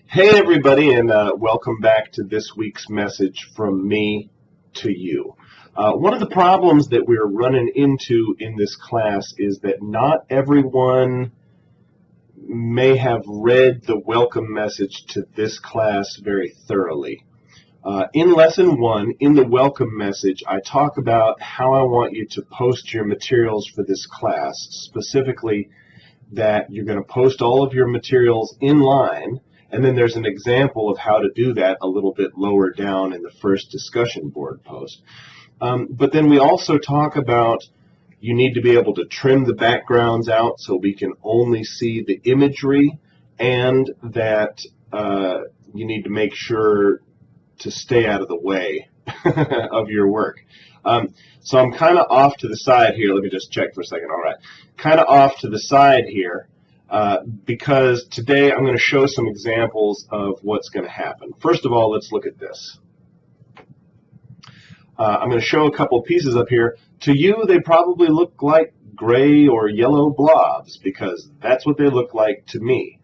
Hey everybody, and welcome back to this week's message from me to you. One of the problems that we're running into in this class is that not everyone may have read the welcome message to this class very thoroughly. In lesson 1, in the welcome message, I talk about how I want you to post your materials for this class, specifically that you're going to post all of your materials in line. And then there's an example of how to do that a little bit lower down in the first discussion board post. But then we also talk about you need to be able to trim the backgrounds out so we can only see the imagery, and that you need to make sure to stay out of the way of your work. So I'm kind of off to the side here. Let me just check for a second. All right. Kind of off to the side here. Because today I'm going to show some examples of what's going to happen. First of all, let's look at this. I'm going to show a couple pieces up here. To you, they probably look like gray or yellow blobs, because that's what they look like to me.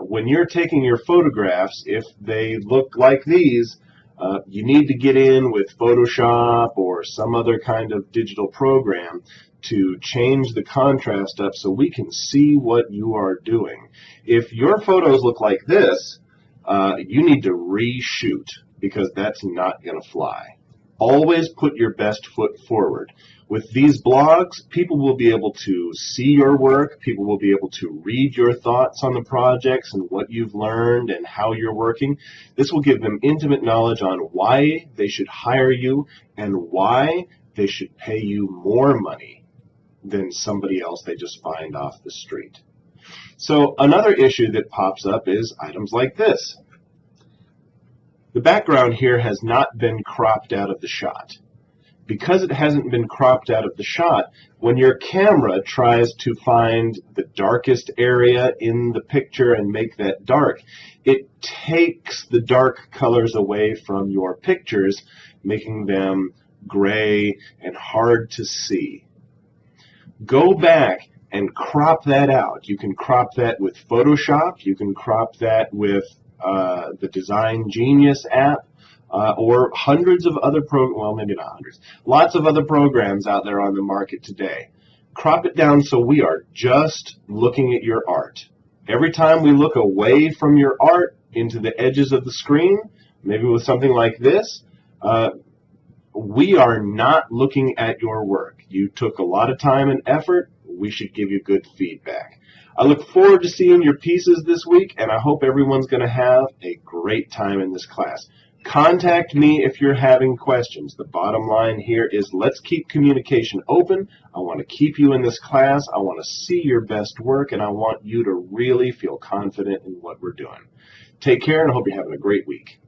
When you're taking your photographs, if they look like these, you need to get in with Photoshop or some other kind of digital program to change the contrast up so we can see what you are doing. If your photos look like this, you need to reshoot, because that's not going to fly. Always put your best foot forward. With these blogs, people will be able to see your work, people will be able to read your thoughts on the projects and what you've learned and how you're working. This will give them intimate knowledge on why they should hire you and why they should pay you more money than somebody else they just find off the street. So another issue that pops up is items like this. The background here has not been cropped out of the shot. Because it hasn't been cropped out of the shot, when your camera tries to find the darkest area in the picture and make that dark, it takes the dark colors away from your pictures, making them gray and hard to see. Go back and crop that out. You can crop that with Photoshop. You can crop that with the Design Genius app, or hundreds of other well, maybe not hundreds, lots of other programs out there on the market today. Crop it down so we are just looking at your art. Every time we look away from your art into the edges of the screen, maybe with something like this, we are not looking at your work. You took a lot of time and effort. We should give you good feedback. I look forward to seeing your pieces this week, and I hope everyone's going to have a great time in this class. Contact me if you're having questions. The bottom line here is let's keep communication open. I want to keep you in this class. I want to see your best work, and I want you to really feel confident in what we're doing. Take care, and I hope you're having a great week.